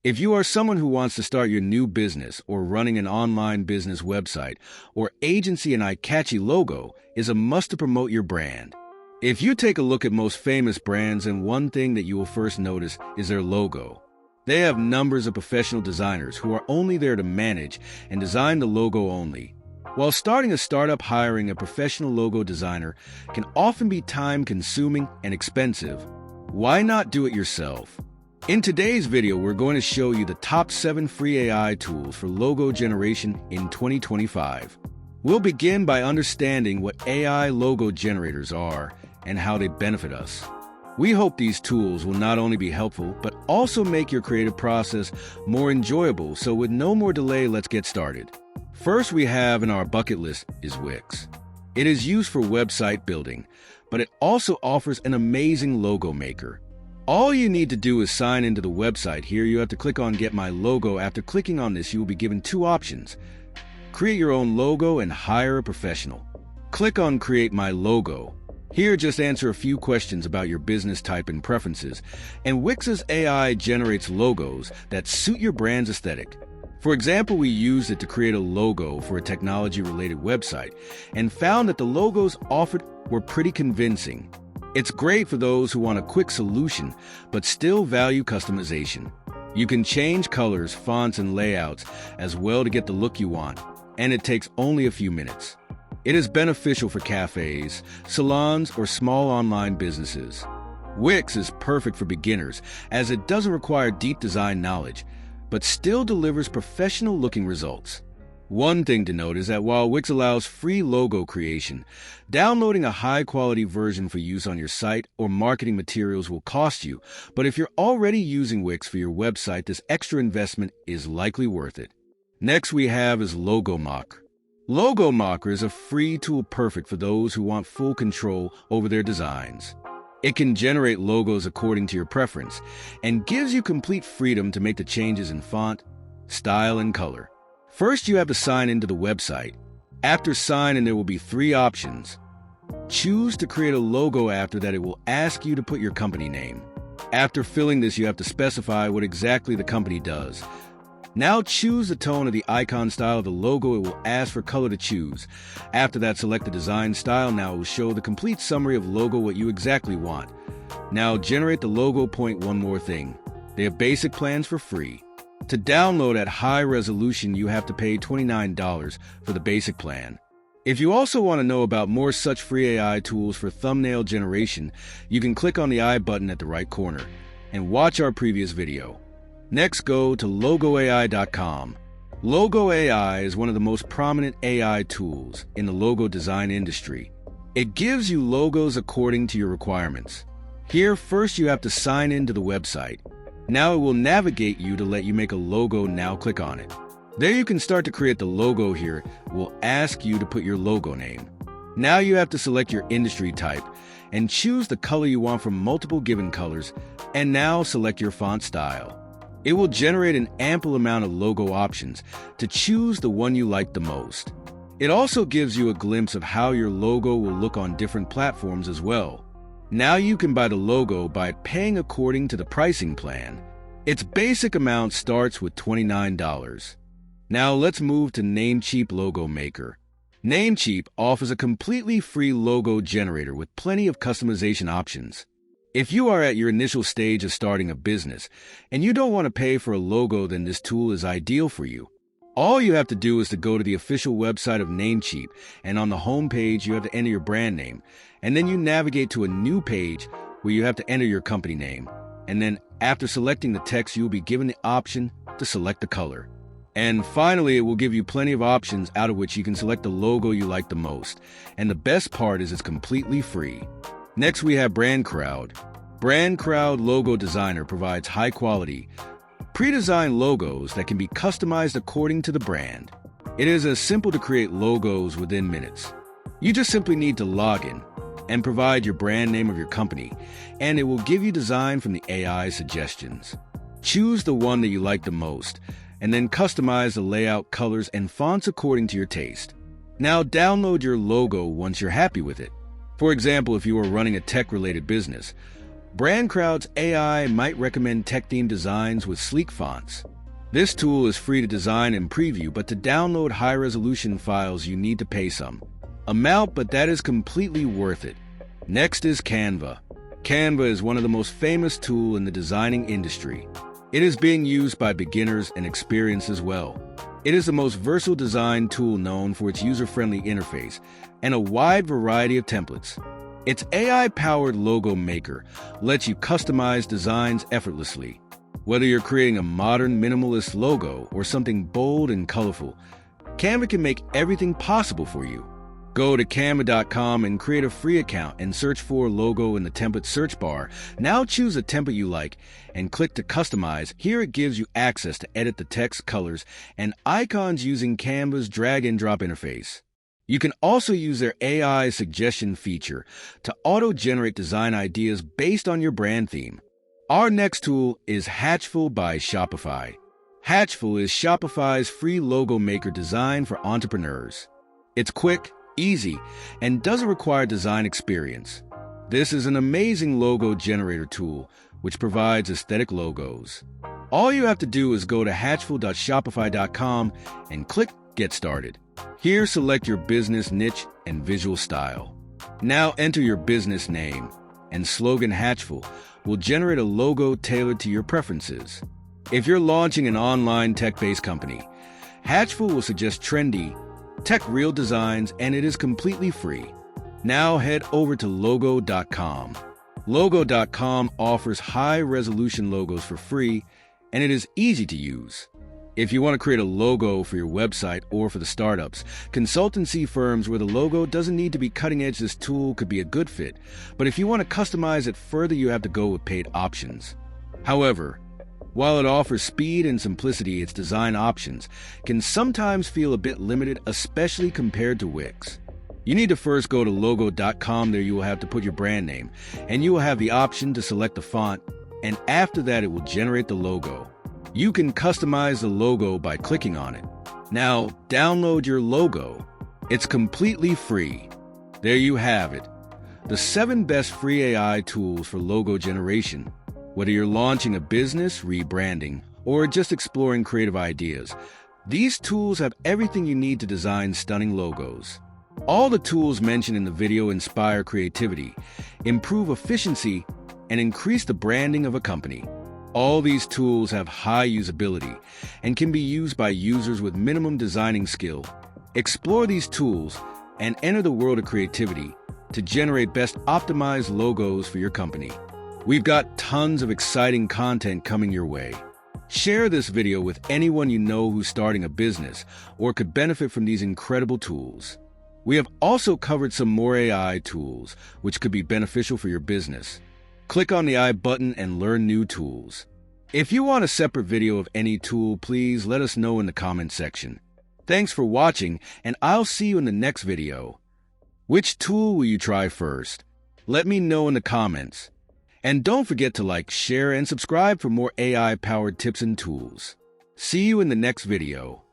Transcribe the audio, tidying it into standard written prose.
If you are someone who wants to start your new business or running an online business website or agency, an eye-catchy logo is a must to promote your brand. If you take a look at most famous brands, and one thing that you will first notice is their logo. They have numbers of professional designers who are only there to manage and design the logo only. While starting a startup, hiring a professional logo designer can often be time-consuming and expensive. Why not do it yourself? In today's video, we're going to show you the top 7 free AI tools for logo generation in 2025. We'll begin by understanding what AI logo generators are and how they benefit us. We hope these tools will not only be helpful, but also make your creative process more enjoyable. So with no more delay, let's get started. First we have in our bucket list is Wix. It is used for website building, but it also offers an amazing logo maker. All you need to do is sign into the website. Here you have to click on Get My Logo. After clicking on this, you will be given 2 options. Create your own logo and hire a professional. Click on Create My Logo. Here, just answer a few questions about your business type and preferences, and Wix's AI generates logos that suit your brand's aesthetic. For example, we used it to create a logo for a technology-related website and found that the logos offered were pretty convincing. It's great for those who want a quick solution but still value customization. You can change colors, fonts, and layouts as well to get the look you want, and it takes only a few minutes. It is beneficial for cafes, salons, or small online businesses. Wix is perfect for beginners as it doesn't require deep design knowledge, but still delivers professional-looking results. One thing to note is that while Wix allows free logo creation, downloading a high-quality version for use on your site or marketing materials will cost you. But if you're already using Wix for your website, this extra investment is likely worth it. Next we have is LogoMaker. LogoMaker is a free tool perfect for those who want full control over their designs. It can generate logos according to your preference and gives you complete freedom to make the changes in font, style, and color. First, you have to sign into the website. After sign in, there will be 3 options. Choose to create a logo. After that, it will ask you to put your company name. After filling this, you have to specify what exactly the company does. Now choose the tone of the icon style of the logo. It will ask for color to choose. After that, select the design style. Now it will show the complete summary of logo, what you exactly want. Now generate the logo. One more thing. They have basic plans for free. To download at high resolution, you have to pay $29 for the basic plan. If you also want to know about more such free AI tools for thumbnail generation, you can click on the I button at the right corner and watch our previous video. Next, go to LogoAI.com. LogoAI is one of the most prominent AI tools in the logo design industry. It gives you logos according to your requirements. Here, first you have to sign into the website. Now it will navigate you to let you make a logo. Now click on it. There you can start to create the logo. Here it will ask you to put your logo name. Now you have to select your industry type and choose the color you want from multiple given colors, and now select your font style. It will generate an ample amount of logo options to choose the one you like the most. It also gives you a glimpse of how your logo will look on different platforms as well. Now you can buy the logo by paying according to the pricing plan. Its basic amount starts with $29. Now let's move to Namecheap Logo Maker. Namecheap offers a completely free logo generator with plenty of customization options. If you are at your initial stage of starting a business and you don't want to pay for a logo, then this tool is ideal for you. All you have to do is to go to the official website of Namecheap, and on the home page you have to enter your brand name, and then you navigate to a new page where you have to enter your company name. And then after selecting the text, you will be given the option to select the color. And finally, it will give you plenty of options out of which you can select the logo you like the most. And the best part is it's completely free. Next, we have BrandCrowd. BrandCrowd Logo Designer provides high-quality, pre-designed logos that can be customized according to the brand. It is as simple to create logos within minutes. You just simply need to log in and provide your brand name of your company, and it will give you design from the AI suggestions. Choose the one that you like the most, and then customize the layout, colors, and fonts according to your taste. Now download your logo once you're happy with it. For example, if you are running a tech-related business, BrandCrowd's AI might recommend tech-themed designs with sleek fonts. This tool is free to design and preview, but to download high-resolution files you need to pay some amount, but that is completely worth it. Next is Canva. Canva is one of the most famous tools in the designing industry. It is being used by beginners and experienced as well. It is the most versatile design tool known for its user-friendly interface and a wide variety of templates. Its AI-powered logo maker lets you customize designs effortlessly. Whether you're creating a modern minimalist logo or something bold and colorful, Canva can make everything possible for you. Go to canva.com and create a free account and search for logo in the template search bar. Now choose a template you like and click to customize. Here it gives you access to edit the text, colors, and icons using Canva's drag and drop interface. You can also use their AI suggestion feature to auto-generate design ideas based on your brand theme. Our next tool is Hatchful by Shopify. Hatchful is Shopify's free logo maker designed for entrepreneurs. It's quick, easy, and doesn't require design experience. This is an amazing logo generator tool which provides aesthetic logos. All you have to do is go to hatchful.shopify.com and click Get Started. Here, select your business niche and visual style. Now enter your business name, and slogan Hatchful will generate a logo tailored to your preferences. If you're launching an online tech-based company, Hatchful will suggest trendy, tech-real designs, and it is completely free. Now head over to Logo.com. Logo.com offers high-resolution logos for free, and it is easy to use. If you want to create a logo for your website or for the startups, consultancy firms where the logo doesn't need to be cutting-edge, this tool could be a good fit. But if you want to customize it further, you have to go with paid options. However, while it offers speed and simplicity, its design options can sometimes feel a bit limited, especially compared to Wix. You need to first go to Logo.com. There you will have to put your brand name, and you will have the option to select the font, and after that it will generate the logo. You can customize the logo by clicking on it. Now, download your logo. It's completely free. There you have it. The 7 best free AI tools for logo generation. Whether you're launching a business, rebranding, or just exploring creative ideas, these tools have everything you need to design stunning logos. All the tools mentioned in the video inspire creativity, improve efficiency, and increase the branding of a company. All these tools have high usability and can be used by users with minimum designing skill. Explore these tools and enter the world of creativity to generate best optimized logos for your company. We've got tons of exciting content coming your way. Share this video with anyone you know who's starting a business or could benefit from these incredible tools. We have also covered some more AI tools which could be beneficial for your business. Click on the I button and learn new tools. If you want a separate video of any tool, please let us know in the comment section. Thanks for watching, and I'll see you in the next video. Which tool will you try first? Let me know in the comments. And don't forget to like, share, and subscribe for more AI-powered tips and tools. See you in the next video.